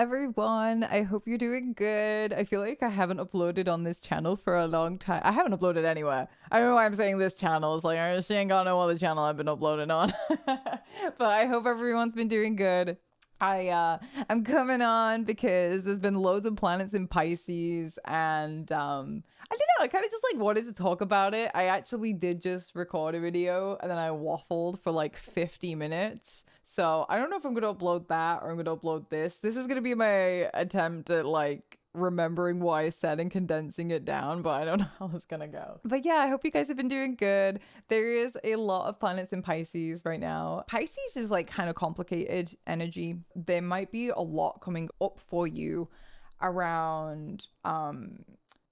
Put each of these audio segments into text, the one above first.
everyone. I hope you're doing good. I feel like I haven't uploaded on this channel for a long time. I haven't uploaded anywhere. I don't know why I'm saying this channel. It's like, she ain't got no other channel I've been uploading on. But I hope everyone's been doing good. I'm coming on because there's been loads of planets in Pisces, and I don't know, I kind of just like wanted to talk about it. I actually did just record a video and then I waffled for like 50 minutes. So I don't know if I'm gonna upload that or I'm gonna upload this. This is gonna be my attempt at like remembering what I said and condensing it down, but I don't know how it's gonna go. But yeah, I hope you guys have been doing good. There is a lot of planets in Pisces right now. Pisces is like kind of complicated energy. There might be a lot coming up for you around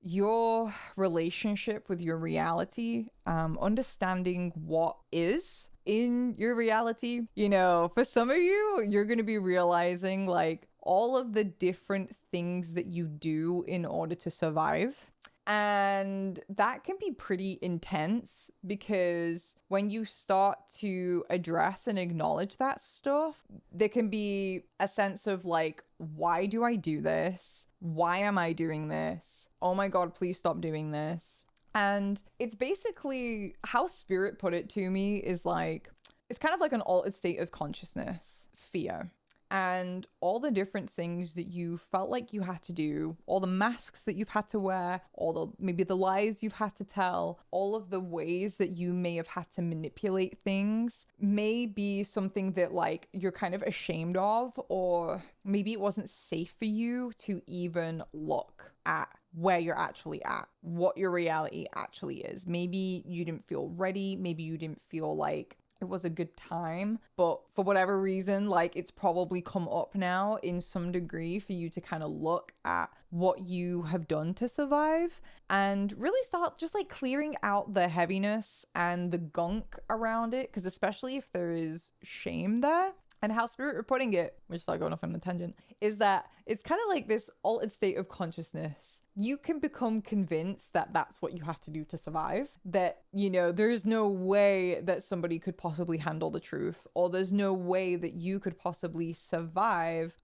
your relationship with your reality, understanding what is in your reality. You know, for some of you, you're going to be realizing like all of the different things that you do in order to survive. And that can be pretty intense because when you start to address and acknowledge that stuff, there can be a sense of like, why do I do this? Why am I doing this? Oh my God, please stop doing this. And it's basically how spirit put it to me is like, it's kind of like an altered state of consciousness, fear. And all the different things that you felt like you had to do, all the masks that you've had to wear, all the maybe the lies you've had to tell, all of the ways that you may have had to manipulate things may be something that like you're kind of ashamed of, or maybe it wasn't safe for you to even look at where you're actually at, what your reality actually is. Maybe you didn't feel ready, maybe you didn't feel like it was a good time, but for whatever reason, like it's probably come up now in some degree for you to kind of look at what you have done to survive and really start just like clearing out the heaviness and the gunk around it. Because especially if there is shame there. And how spirit are putting it, which is like going off on a tangent, is that it's kind of like this altered state of consciousness. You can become convinced that that's what you have to do to survive. That, you know, there's no way that somebody could possibly handle the truth, or there's no way that you could possibly survive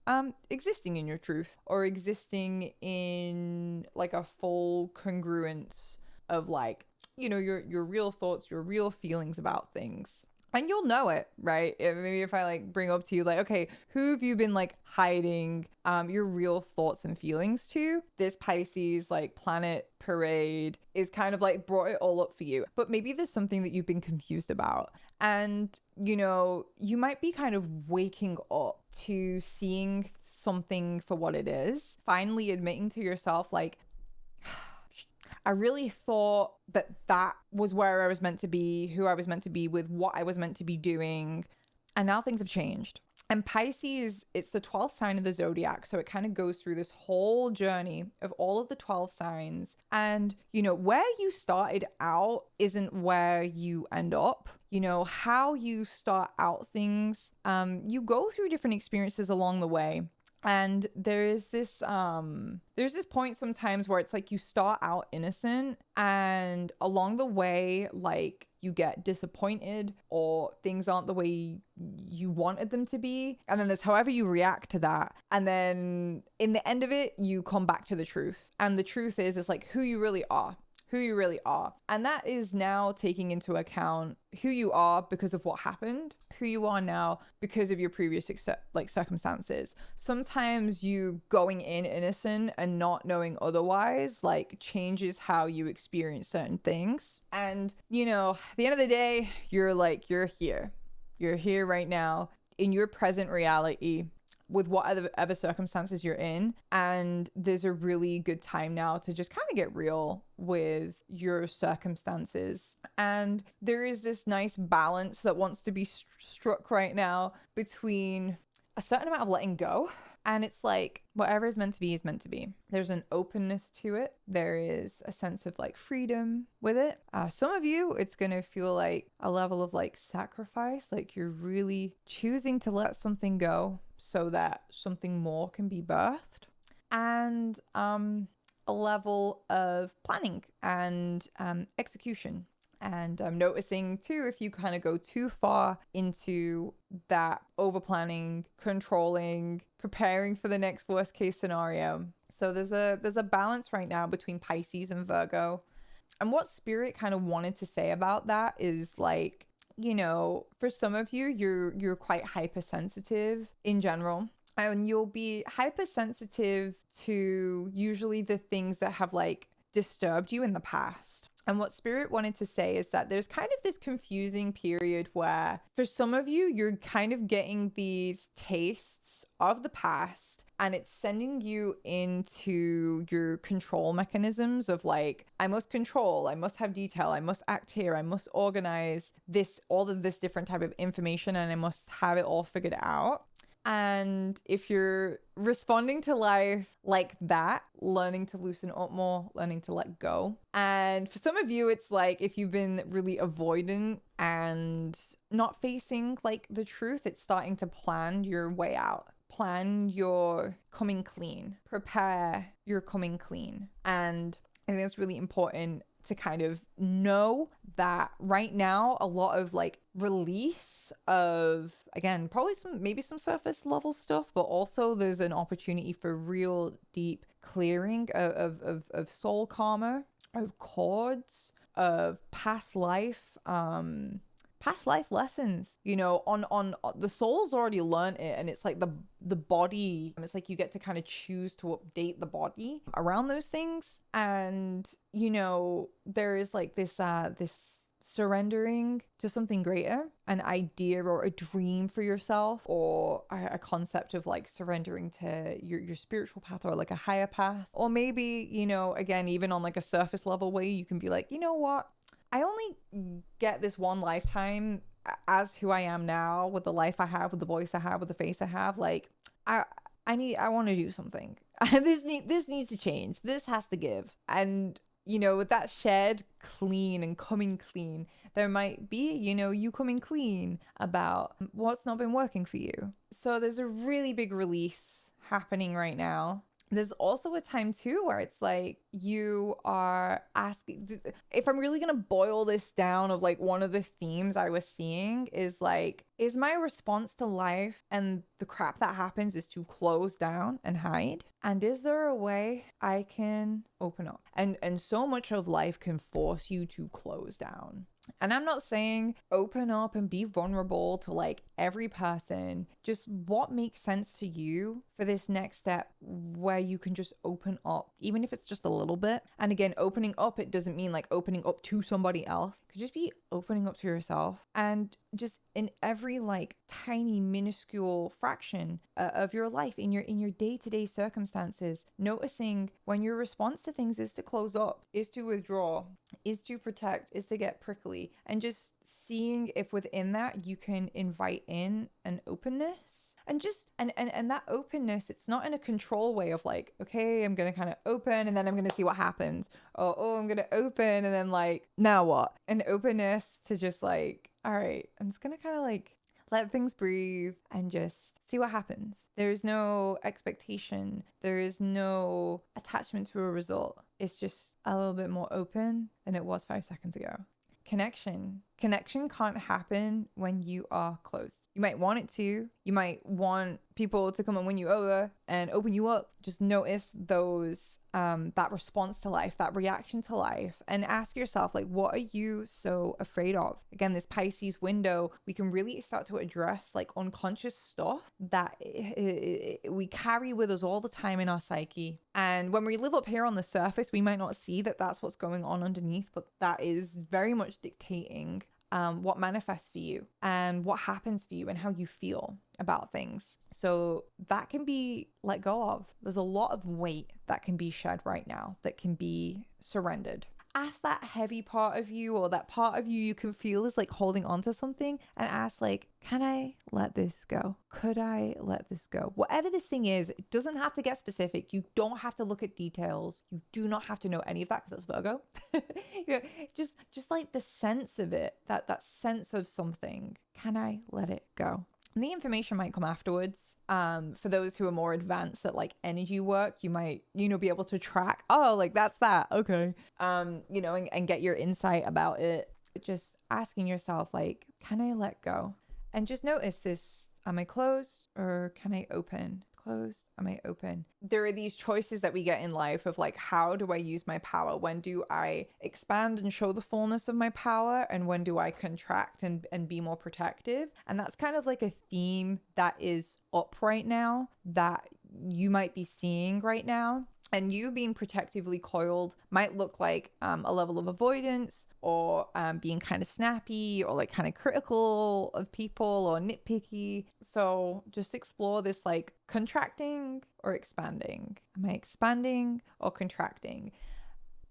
existing in your truth or existing in like a full congruence of like, you know, your real thoughts, your real feelings about things. And you'll know it, right? Maybe if I like bring up to you like, okay, who have you been like hiding your real thoughts and feelings to? This Pisces like planet parade is kind of like brought it all up for you. But maybe there's something that you've been confused about. And, you know, you might be kind of waking up to seeing something for what it is. Finally admitting to yourself like, I really thought that that was where I was meant to be, who I was meant to be with, what I was meant to be doing. And now things have changed. And Pisces, it's the 12th sign of the zodiac. So it kind of goes through this whole journey of all of the 12 signs. And, you know, where you started out isn't where you end up. You know, how you start out things, you go through different experiences along the way. And there's this point sometimes where it's like you start out innocent and along the way, like you get disappointed or things aren't the way you wanted them to be. And then there's however you react to that. And then in the end of it, you come back to the truth. And the truth is, it's like who you really are. Who you really are. And that is now taking into account who you are because of what happened, who you are now because of your previous circumstances. Sometimes you going in innocent and not knowing otherwise like changes how you experience certain things. And, you know, at the end of the day, you're here. You're here right now in your present reality with whatever circumstances you're in. And there's a really good time now to just kind of get real with your circumstances. And there is this nice balance that wants to be struck right now between a certain amount of letting go. And it's like whatever is meant to be is meant to be. There's an openness to it. There is a sense of like freedom with it. Some of you, it's going to feel like a level of like sacrifice, like you're really choosing to let something go so that something more can be birthed. And a level of planning and execution. And I'm noticing too, if you kind of go too far into that over planning, controlling, preparing for the next worst case scenario. So there's a balance right now between Pisces and Virgo. And what Spirit kind of wanted to say about that is like, you know, for some of you, you're quite hypersensitive in general. And you'll be hypersensitive to usually the things that have like disturbed you in the past. And what Spirit wanted to say is that there's kind of this confusing period where for some of you, you're kind of getting these tastes of the past, and it's sending you into your control mechanisms of like, I must control, I must have detail, I must act here, I must organize this, all of this different type of information, and I must have it all figured out. And if you're responding to life like that, learning to loosen up more, learning to let go. And for some of you, it's like if you've been really avoidant and not facing like the truth, it's starting to plan your way out. Plan your coming clean. Prepare your coming clean. And I think it's really important to kind of know that right now a lot of like release of, again, probably maybe some surface level stuff, but also there's an opportunity for real deep clearing of soul karma, of cords, of past life lessons, you know, on the soul's already learned it, and it's like the body, it's like you get to kind of choose to update the body around those things. And you know, there is like this surrendering to something greater, an idea or a dream for yourself, or a concept of like surrendering to your spiritual path or like a higher path. Or maybe, you know, again, even on like a surface level way, you can be like, you know what, I only get this one lifetime as who I am now, with the life I have, with the voice I have, with the face I have. Like, I want to do something. This needs to change. This has to give. And you know, with that shared clean and coming clean, there might be, you know, you coming clean about what's not been working for you. So there's a really big release happening right now. There's also a time too where it's like you are asking, if I'm really going to boil this down, of like one of the themes I was seeing is like, is my response to life and the crap that happens is to close down and hide? And is there a way I can open up? And so much of life can force you to close down. And I'm not saying open up and be vulnerable to like every person, just what makes sense to you for this next step where you can just open up, even if it's just a little bit. And again, opening up, it doesn't mean like opening up to somebody else. It could just be opening up to yourself, and just in every like tiny minuscule fraction of your life, in your day-to-day circumstances, noticing when your response to things is to close up, is to withdraw, is to protect, is to get prickly, and just seeing if within that you can invite in an openness. And just and that openness, it's not in a control way of like, okay, I'm gonna kind of open and then I'm gonna see what happens, or oh, I'm gonna open and then like, now what? An openness to just like, all right, I'm just gonna kind of like let things breathe and just see what happens. There is no expectation. There is no attachment to a result. It's just a little bit more open than it was 5 seconds ago. Connection can't happen when you are closed. You might want it to. You might want people to come and win you over and open you up. Just notice those that response to life, that reaction to life, and ask yourself, like, what are you so afraid of? Again, this Pisces window, we can really start to address like unconscious stuff that we carry with us all the time in our psyche. And when we live up here on the surface, we might not see that that's what's going on underneath, but that is very much dictating what manifests for you and what happens for you and how you feel about things. So that can be let go of. There's a lot of weight that can be shed right now, that can be surrendered. Ask that heavy part of you, or that part of you can feel is like holding on to something, and ask like, can I let this go? Could I let this go? Whatever this thing is, it doesn't have to get specific. You don't have to look at details. You do not have to know any of that, because that's Virgo. You know, just like the sense of it, that sense of something. Can I let it go? And the information might come afterwards. For those who are more advanced at like energy work, you might, you know, be able to track, oh, like that's that. Okay. You know, and get your insight about it. just asking yourself, like, can I let go? And just notice this. Am I closed or can I open? Closed? Am I open? There are these choices that we get in life of like, how do I use my power? When do I expand and show the fullness of my power? And when do I contract and be more protective? And that's kind of like a theme that is up right now that you might be seeing right now. And you being protectively coiled might look like a level of avoidance, or being kind of snappy, or like kind of critical of people, or nitpicky. So just explore this, like, contracting or expanding. Am I expanding or contracting?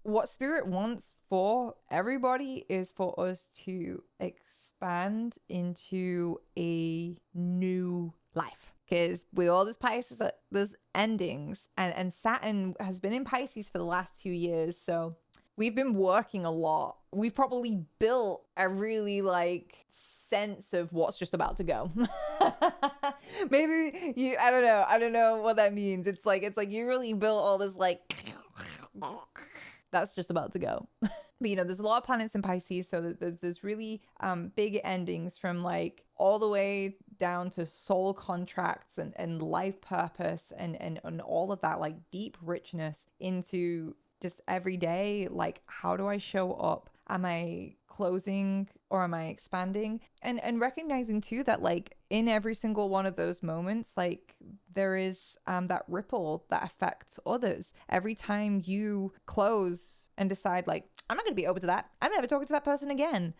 What Spirit wants for everybody is for us to expand into a new life. Because with all this Pisces, there's endings, and Saturn has been in Pisces for the last 2 years. So we've been working a lot. We've probably built a really like sense of what's just about to go. Maybe you, I don't know what that means. It's like you really built all this like that's just about to go. But you know, there's a lot of planets in Pisces, so there's really big endings, from like all the way down to soul contracts and life purpose and all of that, like deep richness into just every day. Like, how do I show up? Am I closing or am I expanding? And recognizing too that like in every single one of those moments, like there is that ripple that affects others. Every time you close and decide like, I'm not going to be open to that, I'm never talking to that person again,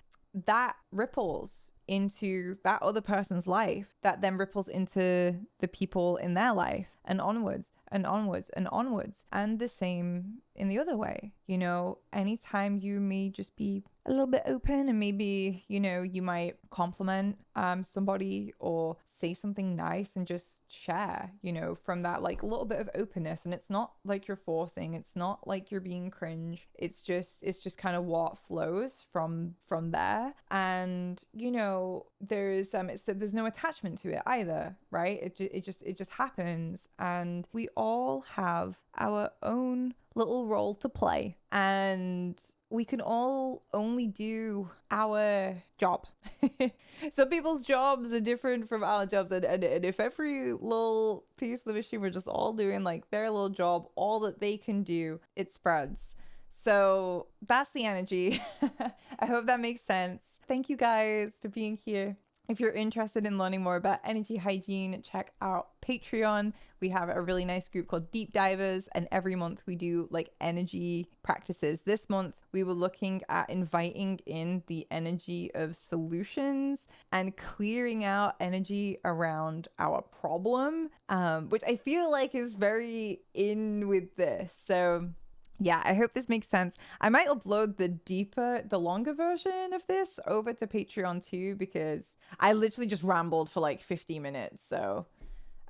that ripples into that other person's life, that then ripples into the people in their life, and onwards and onwards and onwards. And the same in the other way. You know, anytime you may just be a little bit open, and maybe, you know, you might compliment somebody or say something nice and just share, you know, from that like little bit of openness. And it's not like you're forcing, it's not like you're being cringe, it's just kind of what flows from there. And you know, there's no attachment to it either, right? It just happens, and we all have our own little role to play, and we can all only do our job. So people's jobs are different from our jobs, and if every little piece of the machine were just all doing like their little job, all that they can do, it spreads. So that's the energy. I hope that makes sense. Thank you guys for being here. If you're interested in learning more about energy hygiene, check out Patreon. We have a really nice group called Deep Divers, and every month we do like energy practices. This month we were looking at inviting in the energy of solutions and clearing out energy around our problem, which I feel like is very in with this. So yeah, I hope this makes sense. I might upload the longer version of this over to Patreon too, because I literally just rambled for like 50 minutes. So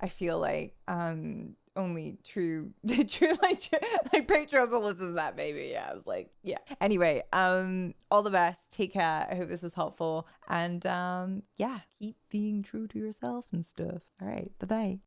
I feel like only true like Patreons will listen to that, maybe. Yeah, I was like, yeah. Anyway, all the best. Take care. I hope this was helpful. And yeah, keep being true to yourself and stuff. All right, bye-bye.